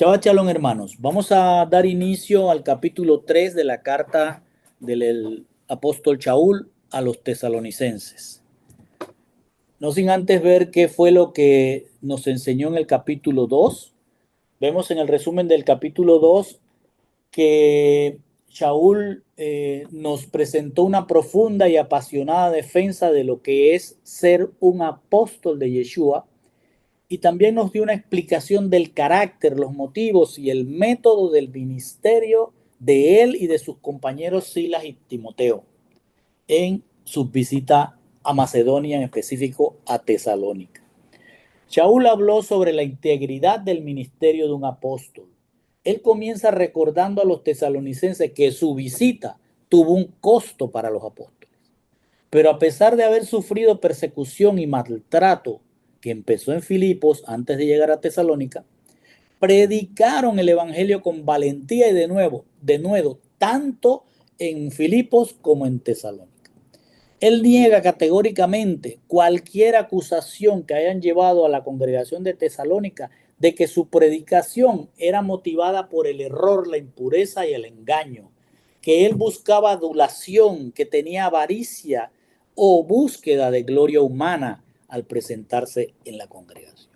Shabbat Shalom, hermanos. Vamos a dar inicio al capítulo 3 de la carta del apóstol Shaul a los tesalonicenses. No sin antes ver qué fue lo que nos enseñó en el capítulo 2. Vemos en el resumen del capítulo 2 que Shaul nos presentó una profunda y apasionada defensa de lo que es ser un apóstol de Yeshua, y también nos dio una explicación del carácter, los motivos y el método del ministerio de él y de sus compañeros Silas y Timoteo en su visita a Macedonia, en específico a Tesalónica. Shaul habló sobre la integridad del ministerio de un apóstol. Él comienza recordando a los tesalonicenses que su visita tuvo un costo para los apóstoles. Pero a pesar de haber sufrido persecución y maltrato que empezó en Filipos antes de llegar a Tesalónica, predicaron el evangelio con valentía y de nuevo, tanto en Filipos como en Tesalónica. Él niega categóricamente cualquier acusación que hayan llevado a la congregación de Tesalónica de que su predicación era motivada por el error, la impureza y el engaño, que él buscaba adulación, que tenía avaricia o búsqueda de gloria humana al presentarse en la congregación.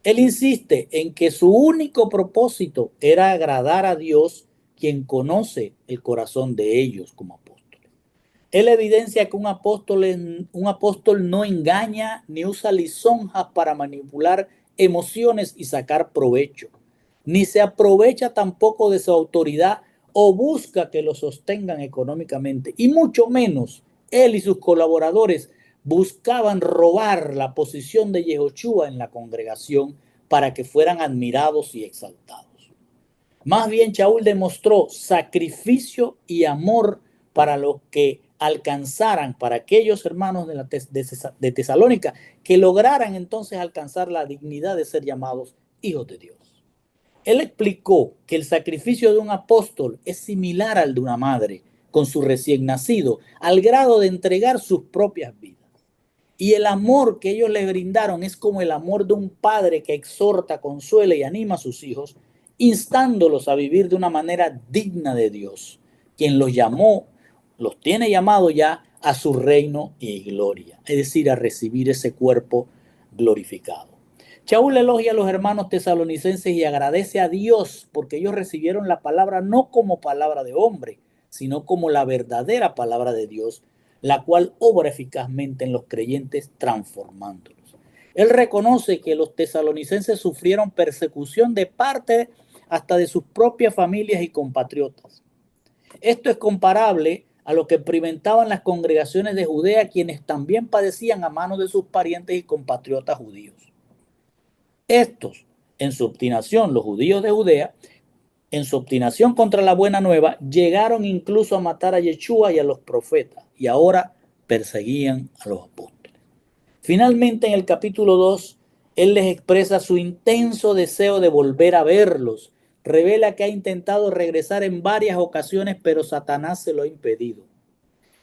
Él insiste en que su único propósito era agradar a Dios, quien conoce el corazón de ellos como apóstoles. Él evidencia que un apóstol no engaña ni usa lisonjas para manipular emociones y sacar provecho, ni se aprovecha tampoco de su autoridad o busca que lo sostengan económicamente, y mucho menos él y sus colaboradores buscaban robar la posición de Yehoshua en la congregación para que fueran admirados y exaltados. Más bien, Shaul demostró sacrificio y amor para los que alcanzaran, para aquellos hermanos de Tesalónica, que lograran entonces alcanzar la dignidad de ser llamados hijos de Dios. Él explicó que el sacrificio de un apóstol es similar al de una madre con su recién nacido, al grado de entregar sus propias vidas. Y el amor que ellos le brindaron es como el amor de un padre que exhorta, consuela y anima a sus hijos, instándolos a vivir de una manera digna de Dios, quien los llamó, los tiene llamado ya a su reino y gloria, es decir, a recibir ese cuerpo glorificado. Shaul elogia a los hermanos tesalonicenses y agradece a Dios porque ellos recibieron la palabra no como palabra de hombre, sino como la verdadera palabra de Dios, la cual obra eficazmente en los creyentes transformándolos. Él reconoce que los tesalonicenses sufrieron persecución de parte hasta de sus propias familias y compatriotas. Esto es comparable a lo que experimentaban las congregaciones de Judea, quienes también padecían a manos de sus parientes y compatriotas judíos. Estos, en su obstinación, los judíos de Judea, en su obstinación contra la buena nueva, llegaron incluso a matar a Yeshua y a los profetas, y ahora perseguían a los apóstoles. Finalmente, en el capítulo 2, él les expresa su intenso deseo de volver a verlos. Revela que ha intentado regresar en varias ocasiones, pero Satanás se lo ha impedido.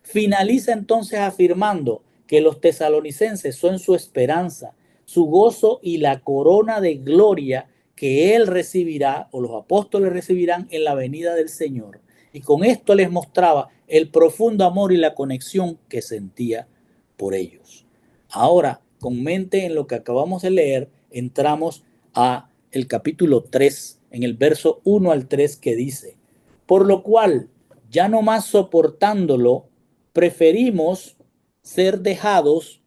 Finaliza entonces afirmando que los tesalonicenses son su esperanza, su gozo y la corona de gloria que él recibirá, o los apóstoles recibirán, en la venida del Señor. Y con esto les mostraba el profundo amor y la conexión que sentía por ellos. Ahora, con mente en lo que acabamos de leer, entramos a el capítulo 3, en el verso 1 al 3, que dice: por lo cual, ya no más soportándolo, preferimos ser dejados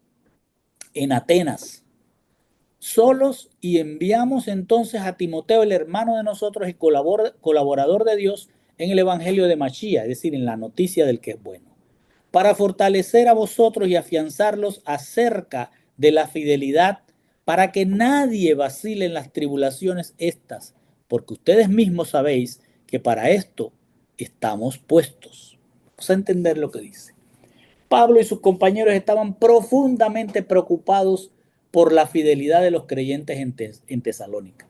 en Atenas solos, y enviamos entonces a Timoteo, el hermano de nosotros y colaborador de Dios en el evangelio de Mashiach, es decir, en la noticia del que es bueno, para fortalecer a vosotros y afianzarlos acerca de la fidelidad, para que nadie vacile en las tribulaciones estas, porque ustedes mismos sabéis que para esto estamos puestos. Vamos a entender lo que dice. Pablo y sus compañeros estaban profundamente preocupados por la fidelidad de los creyentes en Tesalónica.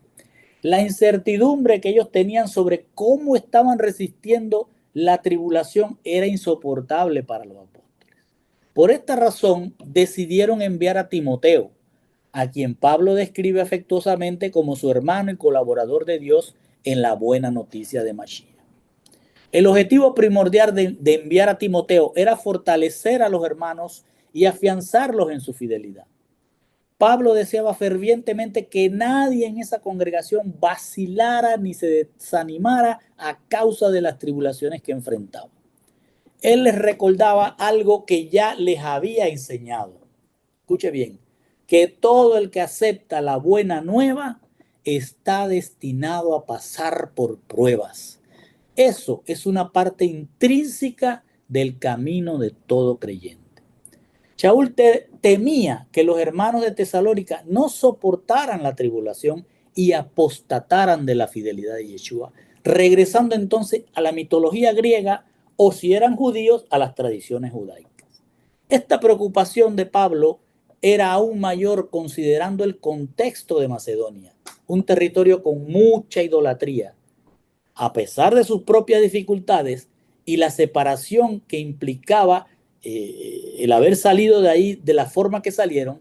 La incertidumbre que ellos tenían sobre cómo estaban resistiendo la tribulación era insoportable para los apóstoles. Por esta razón decidieron enviar a Timoteo, a quien Pablo describe afectuosamente como su hermano y colaborador de Dios en la buena noticia de Mashiach. El objetivo primordial de enviar a Timoteo era fortalecer a los hermanos y afianzarlos en su fidelidad. Pablo deseaba fervientemente que nadie en esa congregación vacilara ni se desanimara a causa de las tribulaciones que enfrentaba. Él les recordaba algo que ya les había enseñado. Escuche bien, que todo el que acepta la buena nueva está destinado a pasar por pruebas. Eso es una parte intrínseca del camino de todo creyente. Shaul temía que los hermanos de Tesalónica no soportaran la tribulación y apostataran de la fidelidad de Yeshua, regresando entonces a la mitología griega o si eran judíos a las tradiciones judaicas. Esta preocupación de Pablo era aún mayor considerando el contexto de Macedonia, un territorio con mucha idolatría. A pesar de sus propias dificultades y la separación que implicaba el haber salido de ahí de la forma que salieron,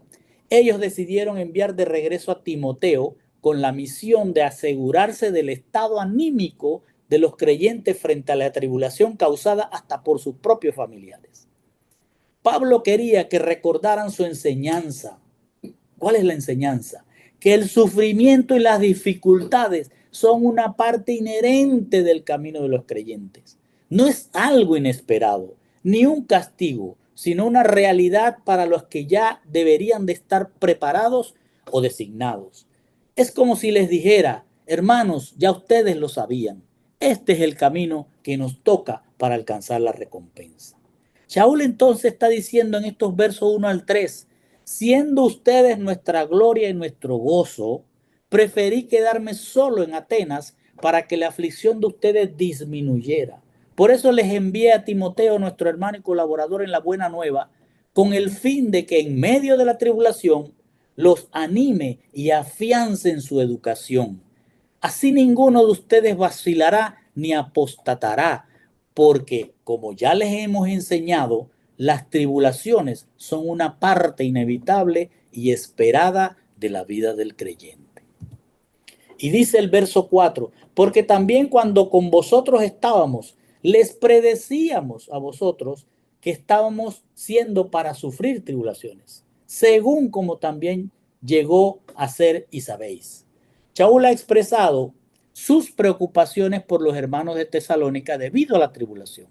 ellos decidieron enviar de regreso a Timoteo con la misión de asegurarse del estado anímico de los creyentes frente a la tribulación causada hasta por sus propios familiares. Pablo quería que recordaran su enseñanza. ¿Cuál es la enseñanza? Que el sufrimiento y las dificultades son una parte inherente del camino de los creyentes. No es algo inesperado, ni un castigo, sino una realidad para los que ya deberían de estar preparados o designados. Es como si les dijera, hermanos, ya ustedes lo sabían. Este es el camino que nos toca para alcanzar la recompensa. Shaul entonces está diciendo en estos versos 1 al 3, siendo ustedes nuestra gloria y nuestro gozo, preferí quedarme solo en Atenas para que la aflicción de ustedes disminuyera. Por eso les envié a Timoteo, nuestro hermano y colaborador en la buena nueva, con el fin de que en medio de la tribulación los anime y afiance en su educación. Así ninguno de ustedes vacilará ni apostatará, porque como ya les hemos enseñado, las tribulaciones son una parte inevitable y esperada de la vida del creyente. Y dice el verso 4, porque también cuando con vosotros estábamos, les predecíamos a vosotros que estábamos siendo para sufrir tribulaciones, según como también llegó a ser y sabéis. Shaul ha expresado sus preocupaciones por los hermanos de Tesalónica debido a la tribulación,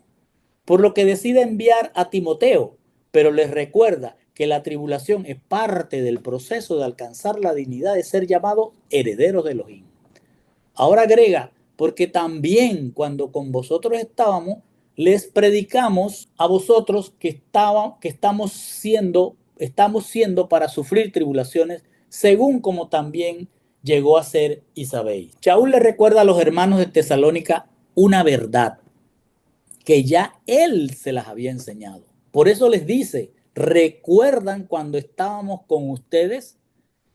por lo que decide enviar a Timoteo, pero les recuerda que la tribulación es parte del proceso de alcanzar la dignidad de ser llamados herederos de Elohim. Ahora agrega, porque también cuando con vosotros estábamos, les predicamos a vosotros que estamos siendo para sufrir tribulaciones, según como también llegó a ser y sabéis. Shaul le recuerda a los hermanos de Tesalónica una verdad que ya él se las había enseñado. Por eso les dice, ¿recuerdan cuando estábamos con ustedes?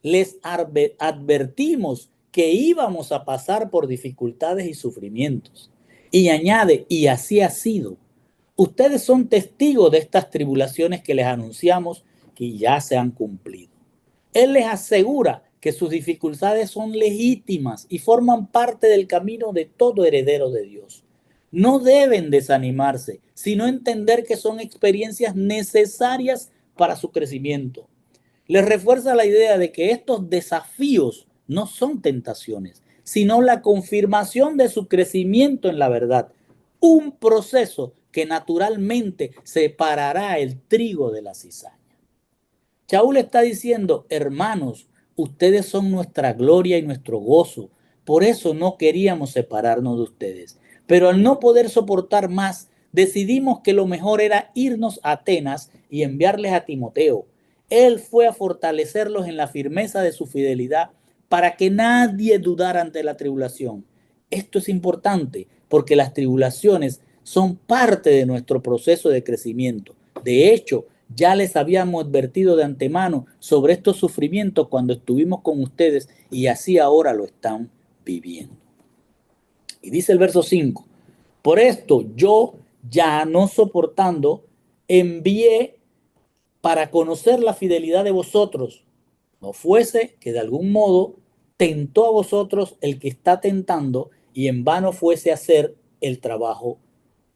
Les advertimos que íbamos a pasar por dificultades y sufrimientos. Y añade, y así ha sido. Ustedes son testigos de estas tribulaciones que les anunciamos que ya se han cumplido. Él les asegura que sus dificultades son legítimas y forman parte del camino de todo heredero de Dios. No deben desanimarse, sino entender que son experiencias necesarias para su crecimiento. Les refuerza la idea de que estos desafíos no son tentaciones, sino la confirmación de su crecimiento en la verdad. Un proceso que naturalmente separará el trigo de la cizaña. Shaul está diciendo, hermanos, ustedes son nuestra gloria y nuestro gozo. Por eso no queríamos separarnos de ustedes. Pero al no poder soportar más, decidimos que lo mejor era irnos a Atenas y enviarles a Timoteo. Él fue a fortalecerlos en la firmeza de su fidelidad para que nadie dudara ante la tribulación. Esto es importante porque las tribulaciones son parte de nuestro proceso de crecimiento. De hecho, ya les habíamos advertido de antemano sobre estos sufrimientos cuando estuvimos con ustedes y así ahora lo están viviendo. Y dice el verso 5, por esto yo ya no soportando, envié para conocer la fidelidad de vosotros no fuese que de algún modo tentó a vosotros el que está tentando y en vano fuese a hacer el trabajo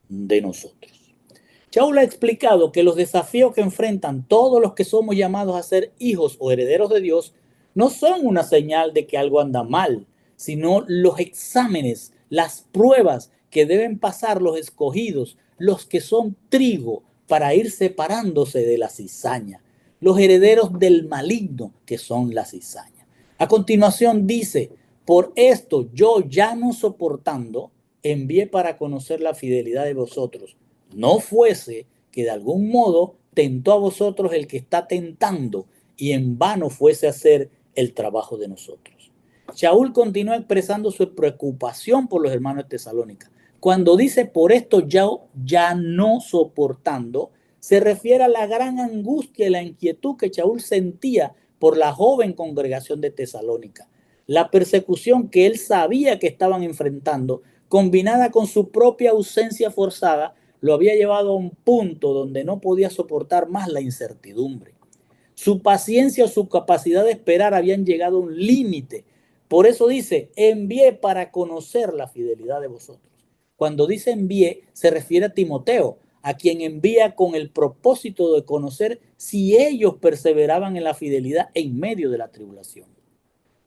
de nosotros. Shaul ha explicado que los desafíos que enfrentan todos los que somos llamados a ser hijos o herederos de Dios no son una señal de que algo anda mal, sino los exámenes, las pruebas que deben pasar los escogidos, los que son trigo para ir separándose de la cizaña, los herederos del maligno que son la cizaña. A continuación dice, por esto yo ya no soportando, envié para conocer la fidelidad de vosotros, no fuese que de algún modo tentó a vosotros el que está tentando y en vano fuese a hacer el trabajo de nosotros. Shaul continúa expresando su preocupación por los hermanos de Tesalónica. Cuando dice por esto ya no soportando, se refiere a la gran angustia y la inquietud que Shaul sentía por la joven congregación de Tesalónica. La persecución que él sabía que estaban enfrentando, combinada con su propia ausencia forzada, lo había llevado a un punto donde no podía soportar más la incertidumbre. Su paciencia o su capacidad de esperar habían llegado a un límite. Por eso dice, envié para conocer la fidelidad de vosotros. Cuando dice envié, se refiere a Timoteo, a quien envía con el propósito de conocer si ellos perseveraban en la fidelidad en medio de la tribulación.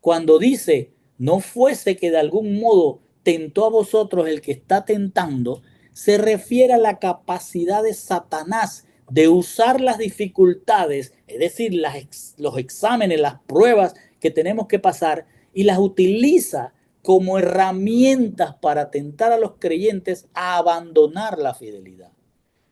Cuando dice, no fuese que de algún modo tentó a vosotros el que está tentando, se refiere a la capacidad de Satanás de usar las dificultades, es decir, los exámenes, las pruebas que tenemos que pasar, y las utiliza como herramientas para tentar a los creyentes a abandonar la fidelidad.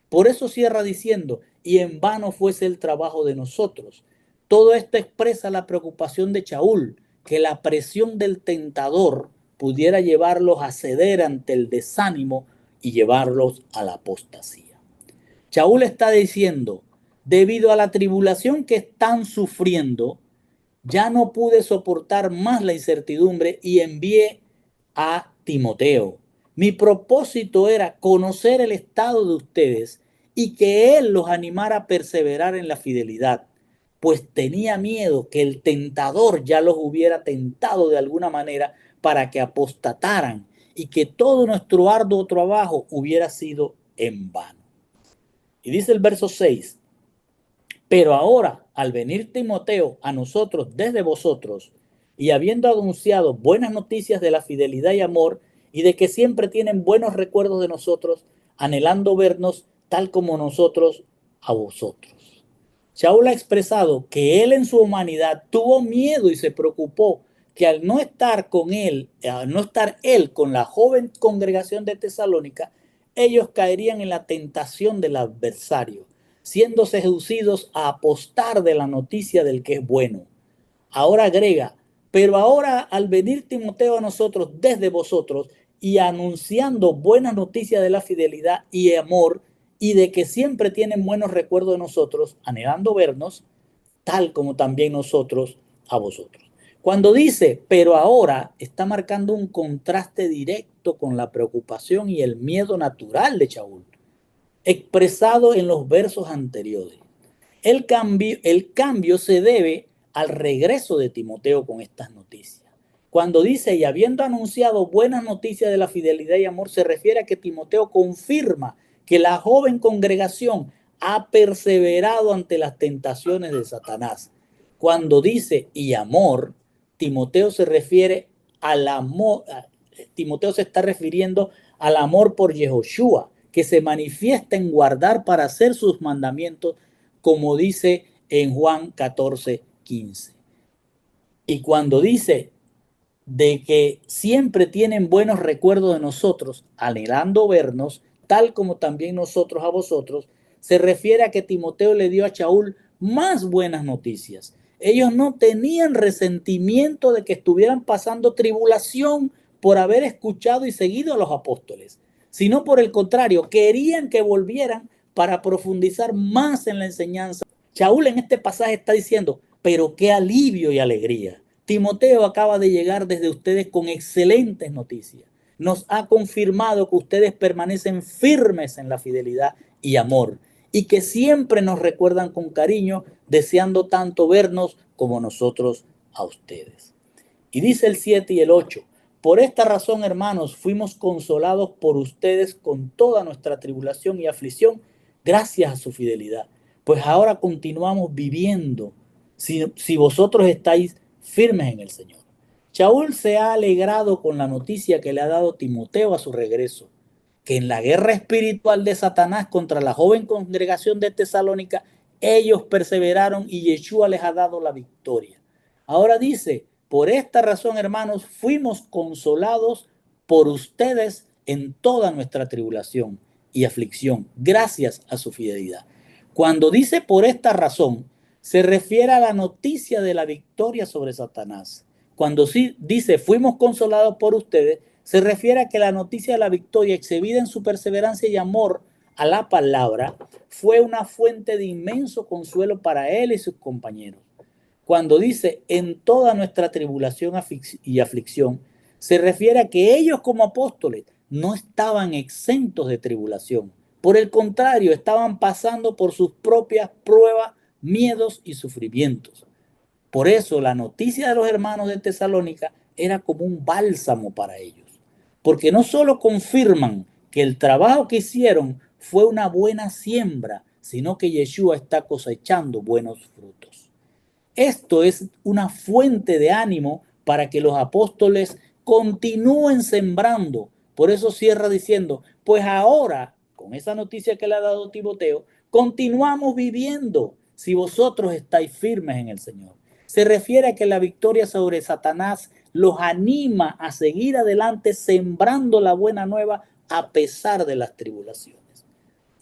Por eso cierra diciendo, y en vano fuese el trabajo de nosotros. Todo esto expresa la preocupación de Shaul, que la presión del tentador pudiera llevarlos a ceder ante el desánimo y llevarlos a la apostasía. Shaul está diciendo, debido a la tribulación que están sufriendo, ya no pude soportar más la incertidumbre y envié a Timoteo. Mi propósito era conocer el estado de ustedes y que él los animara a perseverar en la fidelidad, pues tenía miedo que el tentador ya los hubiera tentado de alguna manera para que apostataran y que todo nuestro arduo trabajo hubiera sido en vano. Y dice el verso 6, pero ahora, al venir Timoteo a nosotros desde vosotros, y habiendo anunciado buenas noticias de la fidelidad y amor, y de que siempre tienen buenos recuerdos de nosotros, anhelando vernos tal como nosotros a vosotros. Shaul ha expresado que él en su humanidad tuvo miedo y se preocupó que al no estar con él, al no estar él con la joven congregación de Tesalónica, ellos caerían en la tentación del adversario, siendo seducidos a apostar de la noticia del que es bueno. Ahora agrega, pero ahora al venir Timoteo a nosotros desde vosotros y anunciando buenas noticias de la fidelidad y amor y de que siempre tienen buenos recuerdos de nosotros, anhelando vernos, tal como también nosotros a vosotros. Cuando dice, pero ahora, está marcando un contraste directo con la preocupación y el miedo natural de Shaul, expresado en los versos anteriores. El cambio se debe al regreso de Timoteo con estas noticias. Cuando dice, y habiendo anunciado buenas noticias de la fidelidad y amor, se refiere a que Timoteo confirma que la joven congregación ha perseverado ante las tentaciones de Satanás. Cuando dice, y amor, Timoteo se refiere al amor, Timoteo se está refiriendo al amor por Yehoshua, que se manifiesta en guardar para hacer sus mandamientos, como dice en Juan 14:15. Y cuando dice de que siempre tienen buenos recuerdos de nosotros, anhelando vernos, tal como también nosotros a vosotros, se refiere a que Timoteo le dio a Shaul más buenas noticias. Ellos no tenían resentimiento de que estuvieran pasando tribulación por haber escuchado y seguido a los apóstoles, sino por el contrario, querían que volvieran para profundizar más en la enseñanza. Shaul en este pasaje está diciendo, pero qué alivio y alegría. Timoteo acaba de llegar desde ustedes con excelentes noticias. Nos ha confirmado que ustedes permanecen firmes en la fidelidad y amor y que siempre nos recuerdan con cariño, deseando tanto vernos como nosotros a ustedes. Y dice el 7 y el 8, por esta razón, hermanos, fuimos consolados por ustedes con toda nuestra tribulación y aflicción, gracias a su fidelidad. Pues ahora continuamos viviendo si vosotros estáis firmes en el Señor. Shaul se ha alegrado con la noticia que le ha dado Timoteo a su regreso, que en la guerra espiritual de Satanás contra la joven congregación de Tesalónica, ellos perseveraron y Yeshua les ha dado la victoria. Ahora dice, por esta razón, hermanos, fuimos consolados por ustedes en toda nuestra tribulación y aflicción, gracias a su fidelidad. Cuando dice por esta razón, se refiere a la noticia de la victoria sobre Satanás. Cuando sí dice fuimos consolados por ustedes, se refiere a que la noticia de la victoria, exhibida en su perseverancia y amor a la palabra, fue una fuente de inmenso consuelo para él y sus compañeros. Cuando dice en toda nuestra tribulación y aflicción, se refiere a que ellos como apóstoles no estaban exentos de tribulación. Por el contrario, estaban pasando por sus propias pruebas, miedos y sufrimientos. Por eso la noticia de los hermanos de Tesalónica era como un bálsamo para ellos, porque no solo confirman que el trabajo que hicieron fue una buena siembra, sino que Yeshua está cosechando buenos frutos. Esto es una fuente de ánimo para que los apóstoles continúen sembrando. Por eso cierra diciendo, pues ahora, con esa noticia que le ha dado Timoteo, continuamos viviendo si vosotros estáis firmes en el Señor. Se refiere a que la victoria sobre Satanás los anima a seguir adelante sembrando la buena nueva a pesar de las tribulaciones.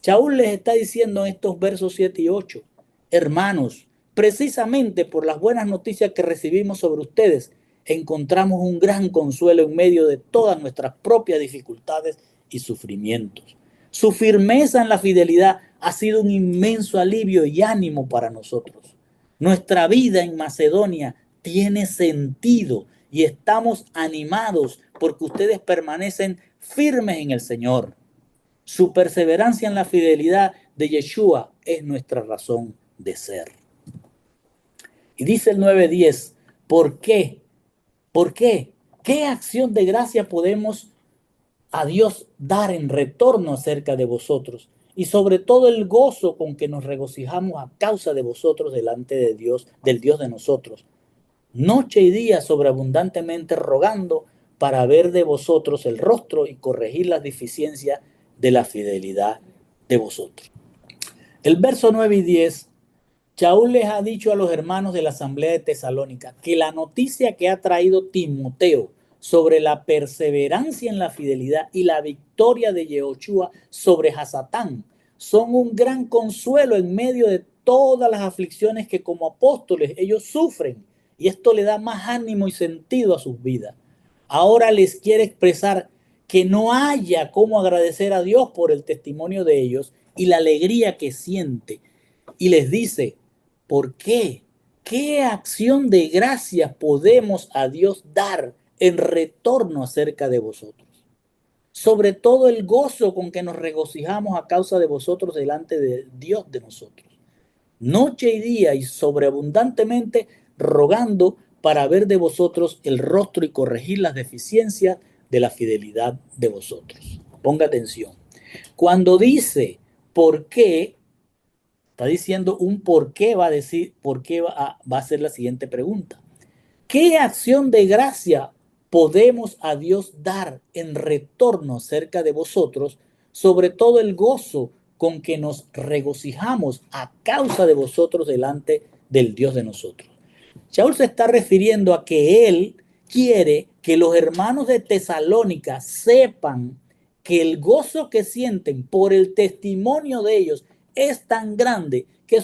Shaul les está diciendo en estos versos 7 y 8, hermanos, precisamente por las buenas noticias que recibimos sobre ustedes, encontramos un gran consuelo en medio de todas nuestras propias dificultades y sufrimientos. Su firmeza en la fidelidad ha sido un inmenso alivio y ánimo para nosotros. Nuestra vida en Macedonia tiene sentido y estamos animados porque ustedes permanecen firmes en el Señor. Su perseverancia en la fidelidad de Yeshua es nuestra razón de ser. Y dice el 9:10, ¿por qué? ¿Por qué? ¿Qué acción de gracia podemos a Dios dar en retorno acerca de vosotros? Y sobre todo el gozo con que nos regocijamos a causa de vosotros delante de Dios, del Dios de nosotros. Noche y día sobreabundantemente rogando para ver de vosotros el rostro y corregir las deficiencias de la fidelidad de vosotros. El verso 9 y 10, Shaul les ha dicho a los hermanos de la asamblea de Tesalónica que la noticia que ha traído Timoteo sobre la perseverancia en la fidelidad y la victoria de Yehoshua sobre Hasatán son un gran consuelo en medio de todas las aflicciones que como apóstoles ellos sufren, y esto le da más ánimo y sentido a sus vidas. Ahora les quiere expresar que no haya cómo agradecer a Dios por el testimonio de ellos y la alegría que siente. Y les dice, ¿por qué? ¿Qué acción de gracias podemos a Dios dar en retorno acerca de vosotros? Sobre todo el gozo con que nos regocijamos a causa de vosotros delante de Dios de nosotros. Noche y día y sobreabundantemente rogando para ver de vosotros el rostro y corregir las deficiencias de la fidelidad de vosotros. Ponga atención. Cuando dice por qué, está diciendo un por qué, va a decir por qué va a ser la siguiente pregunta. ¿Qué acción de gracia podemos a Dios dar en retorno cerca de vosotros, sobre todo el gozo con que nos regocijamos a causa de vosotros delante del Dios de nosotros? Shaul se está refiriendo a que él quiere que los hermanos de Tesalónica sepan que el gozo que sienten por el testimonio de ellos es tan grande que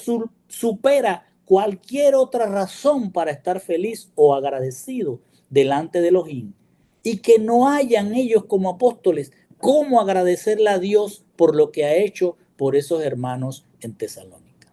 supera cualquier otra razón para estar feliz o agradecido delante de Elohim, y que no hayan ellos como apóstoles cómo agradecerle a Dios por lo que ha hecho por esos hermanos en Tesalónica.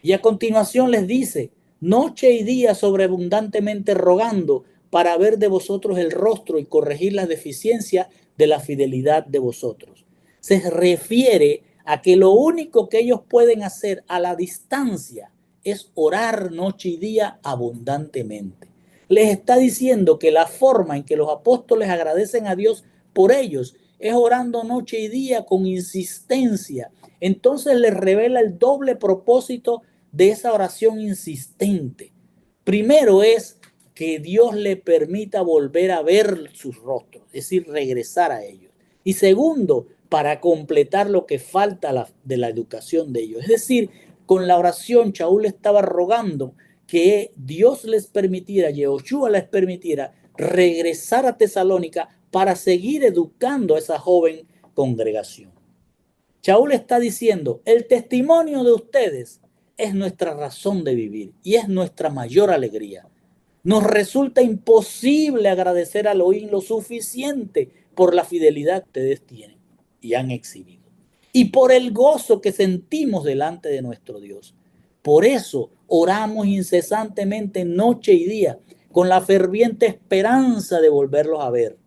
Y a continuación les dice, noche y día sobreabundantemente rogando para ver de vosotros el rostro y corregir las deficiencias de la fidelidad de vosotros. Se refiere a que lo único que ellos pueden hacer a la distancia es orar noche y día abundantemente. Les está diciendo que la forma en que los apóstoles agradecen a Dios por ellos es orando noche y día con insistencia. Entonces les revela el doble propósito de esa oración insistente. Primero es que Dios le permita volver a ver sus rostros, es decir, regresar a ellos. Y segundo, para completar lo que falta de la educación de ellos. Es decir, con la oración Shaul estaba rogando que Dios les permitiera, Yehoshua les permitiera regresar a Tesalónica para seguir educando a esa joven congregación. Shaul está diciendo, el testimonio de ustedes es nuestra razón de vivir y es nuestra mayor alegría. Nos resulta imposible agradecer a Elohim lo suficiente por la fidelidad que ustedes tienen y han exhibido, y por el gozo que sentimos delante de nuestro Dios. Por eso oramos incesantemente noche y día, con la ferviente esperanza de volverlos a ver.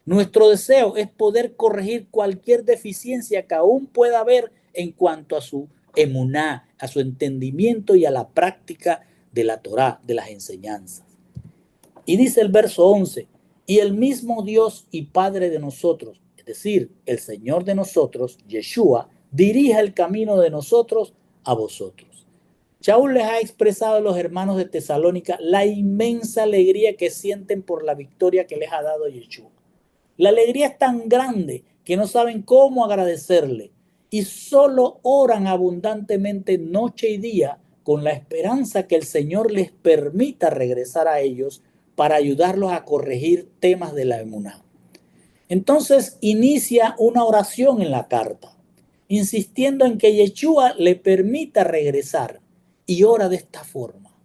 Nuestro deseo es poder corregir cualquier deficiencia que aún pueda haber en cuanto a su emuná, a su entendimiento y a la práctica de la Torá, de las enseñanzas. Y dice el verso 11, y el mismo Dios y Padre de nosotros, es decir, el Señor de nosotros, Yeshua, dirija el camino de nosotros a vosotros. Shaul les ha expresado a los hermanos de Tesalónica la inmensa alegría que sienten por la victoria que les ha dado Yeshua. La alegría es tan grande que no saben cómo agradecerle y solo oran abundantemente noche y día con la esperanza que el Señor les permita regresar a ellos para ayudarlos a corregir temas de la emuná. Entonces inicia una oración en la carta, insistiendo en que Yeshua le permita regresar, y ora de esta forma.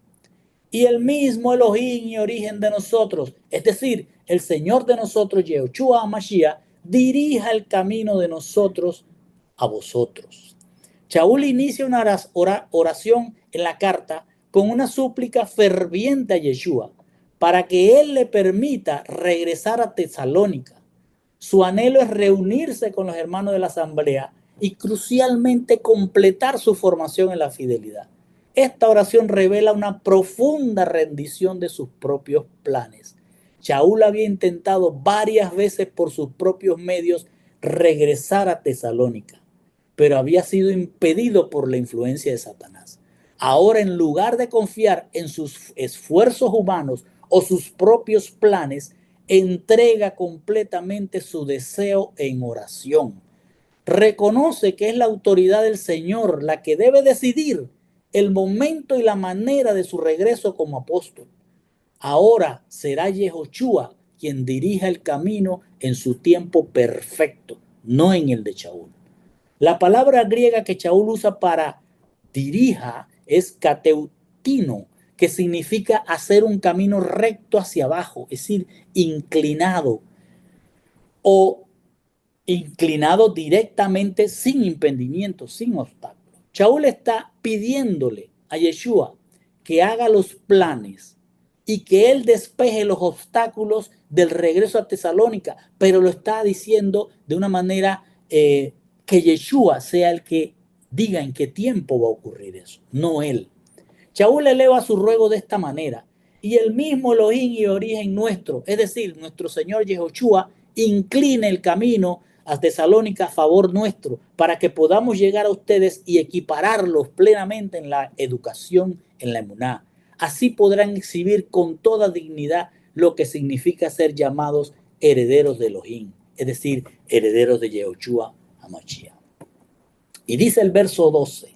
Y el mismo Elohim y origen de nosotros, es decir, el Señor de nosotros, Yehoshua HaMashiach, dirija el camino de nosotros a vosotros. Shaul inicia una oración en la carta con una súplica ferviente a Yeshua para que él le permita regresar a Tesalónica. Su anhelo es reunirse con los hermanos de la asamblea y crucialmente completar su formación en la fidelidad. Esta oración revela una profunda rendición de sus propios planes. Shaul había intentado varias veces por sus propios medios regresar a Tesalónica, pero había sido impedido por la influencia de Satanás. Ahora, en lugar de confiar en sus esfuerzos humanos o sus propios planes, entrega completamente su deseo en oración. Reconoce que es la autoridad del Señor la que debe decidir el momento y la manera de su regreso como apóstol. Ahora será Yehoshua quien dirija el camino en su tiempo perfecto, no en el de Shaul. La palabra griega que Shaul usa para dirija es kateutino, que significa hacer un camino recto hacia abajo, es decir, inclinado o inclinado directamente sin impedimento, sin obstáculos. Shaul está pidiéndole a Yeshua que haga los planes y que él despeje los obstáculos del regreso a Tesalónica, pero lo está diciendo de una manera que Yeshua sea el que diga en qué tiempo va a ocurrir eso, no él. Shaul eleva su ruego de esta manera, y el mismo Elohim y origen nuestro, es decir, nuestro Señor Yehoshua, incline el camino a Tesalónica a favor nuestro, para que podamos llegar a ustedes y equipararlos plenamente en la educación, en la emuná. Así podrán exhibir con toda dignidad lo que significa ser llamados herederos de Elohim, es decir, herederos de Yehoshua HaMashiach. Y dice el verso 12,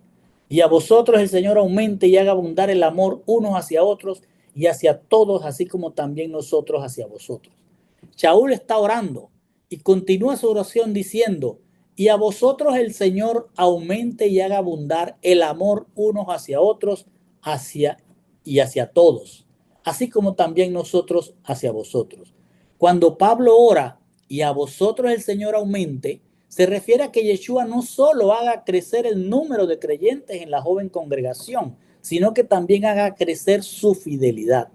y a vosotros el Señor aumente y haga abundar el amor unos hacia otros y hacia todos, así como también nosotros hacia vosotros. Shaul está orando y continúa su oración diciendo, y a vosotros el Señor aumente y haga abundar el amor unos hacia otros y hacia todos, así como también nosotros hacia vosotros. Cuando Pablo ora, y a vosotros el Señor aumente, se refiere a que Yeshua no solo haga crecer el número de creyentes en la joven congregación, sino que también haga crecer su fidelidad.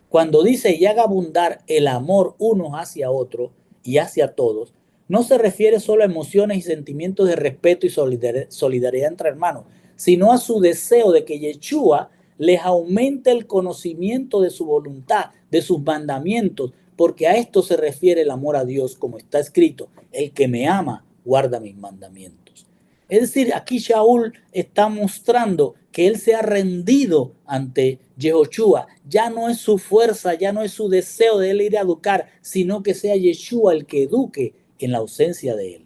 Cuando dice y haga abundar el amor unos hacia otros y hacia todos, no se refiere solo a emociones y sentimientos de respeto y solidaridad entre hermanos, sino a su deseo de que Yeshua les aumente el conocimiento de su voluntad, de sus mandamientos, porque a esto se refiere el amor a Dios, como está escrito: el que me ama guarda mis mandamientos. Es decir, aquí Shaul está mostrando que él se ha rendido ante Yehoshua. Ya no es su fuerza, ya no es su deseo de él ir a educar, sino que sea Yeshua el que eduque en la ausencia de él.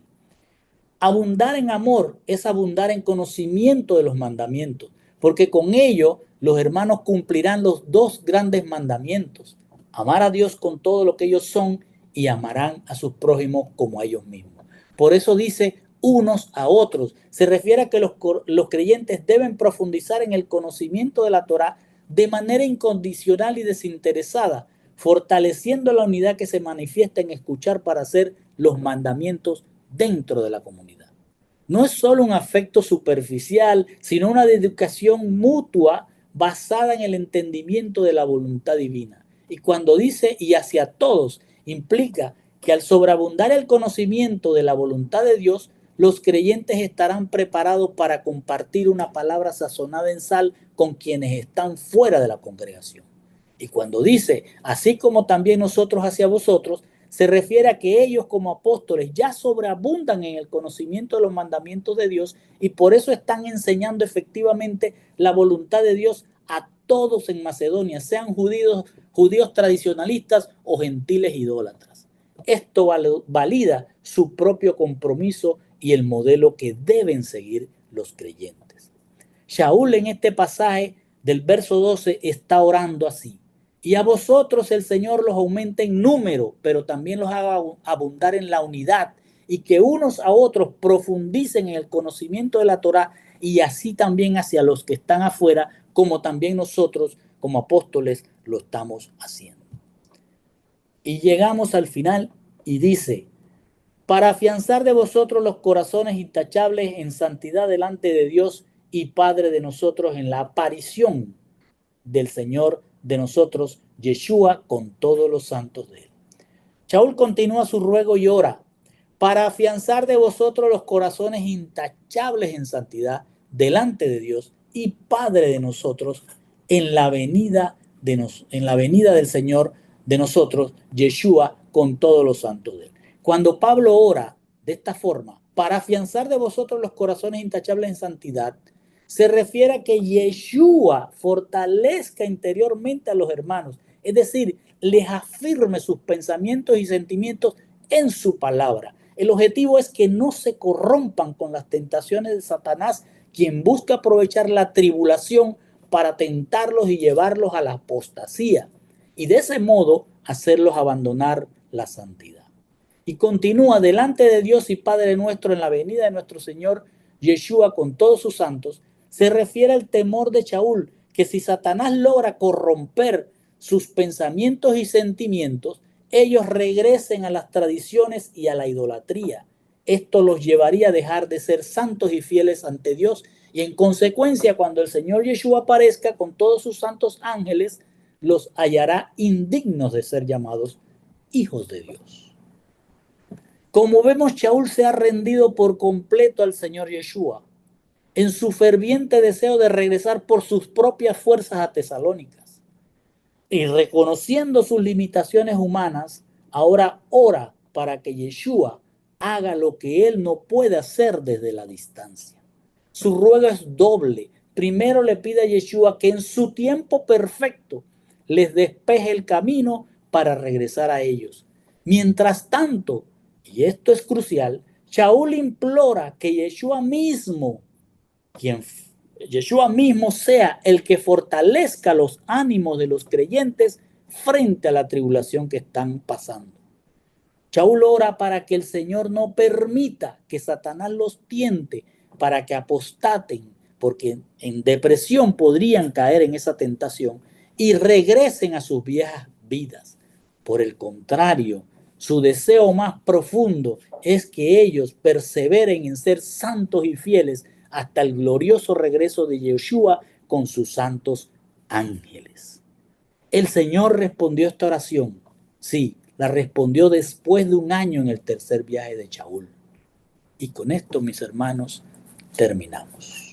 Abundar en amor es abundar en conocimiento de los mandamientos, porque con ello los hermanos cumplirán los dos grandes mandamientos: amar a Dios con todo lo que ellos son y amarán a sus prójimos como a ellos mismos. Por eso dice unos a otros. Se refiere a que los creyentes deben profundizar en el conocimiento de la Torá de manera incondicional y desinteresada, fortaleciendo la unidad que se manifiesta en escuchar para hacer los mandamientos dentro de la comunidad. No es solo un afecto superficial, sino una dedicación mutua basada en el entendimiento de la voluntad divina. Y cuando dice "y hacia todos", implica que al sobreabundar el conocimiento de la voluntad de Dios, los creyentes estarán preparados para compartir una palabra sazonada en sal con quienes están fuera de la congregación. Y cuando dice "así como también nosotros hacia vosotros", se refiere a que ellos como apóstoles ya sobreabundan en el conocimiento de los mandamientos de Dios y por eso están enseñando efectivamente la voluntad de Dios a todos en Macedonia, sean judíos tradicionalistas o gentiles idólatras. Esto valida su propio compromiso y el modelo que deben seguir los creyentes. Shaul en este pasaje del verso 12 está orando así: y a vosotros el Señor los aumente en número, pero también los haga abundar en la unidad, y que unos a otros profundicen en el conocimiento de la Torá, y así también hacia los que están afuera, como también nosotros como apóstoles lo estamos haciendo. Y llegamos al final y dice: para afianzar de vosotros los corazones intachables en santidad delante de Dios y Padre de nosotros en la aparición del Señor de nosotros, Yeshua, con todos los santos de él. Shaul continúa su ruego y ora: para afianzar de vosotros los corazones intachables en santidad delante de Dios y Padre de nosotros en la venida del Señor de nosotros, Yeshua, con todos los santos de él. Cuando Pablo ora de esta forma, para afianzar de vosotros los corazones intachables en santidad, se refiere a que Yeshua fortalezca interiormente a los hermanos, es decir, les afirme sus pensamientos y sentimientos en su palabra. El objetivo es que no se corrompan con las tentaciones de Satanás, quien busca aprovechar la tribulación para tentarlos y llevarlos a la apostasía, y de ese modo hacerlos abandonar la santidad. Y continúa: delante de Dios y Padre nuestro en la venida de nuestro Señor Yeshua con todos sus santos. Se refiere al temor de Shaul, que si Satanás logra corromper sus pensamientos y sentimientos, ellos regresen a las tradiciones y a la idolatría. Esto los llevaría a dejar de ser santos y fieles ante Dios, y en consecuencia, cuando el Señor Yeshua aparezca con todos sus santos ángeles, los hallará indignos de ser llamados hijos de Dios. Como vemos, Shaul se ha rendido por completo al Señor Yeshua en su ferviente deseo de regresar por sus propias fuerzas a Tesalónicas. Y reconociendo sus limitaciones humanas, ahora ora para que Yeshua haga lo que él no puede hacer desde la distancia. Su ruego es doble. Primero le pide a Yeshua que en su tiempo perfecto les despeje el camino para regresar a ellos. Mientras tanto, y esto es crucial, Shaul implora que Yeshua mismo sea el que fortalezca los ánimos de los creyentes frente a la tribulación que están pasando. Shaul ora para que el Señor no permita que Satanás los tiente para que apostaten, porque en depresión podrían caer en esa tentación y regresen a sus viejas vidas. Por el contrario, su deseo más profundo es que ellos perseveren en ser santos y fieles hasta el glorioso regreso de Yeshua con sus santos ángeles. El Señor respondió esta oración. Sí, la respondió después de un año en el tercer viaje de Shaul. Y con esto, mis hermanos, terminamos.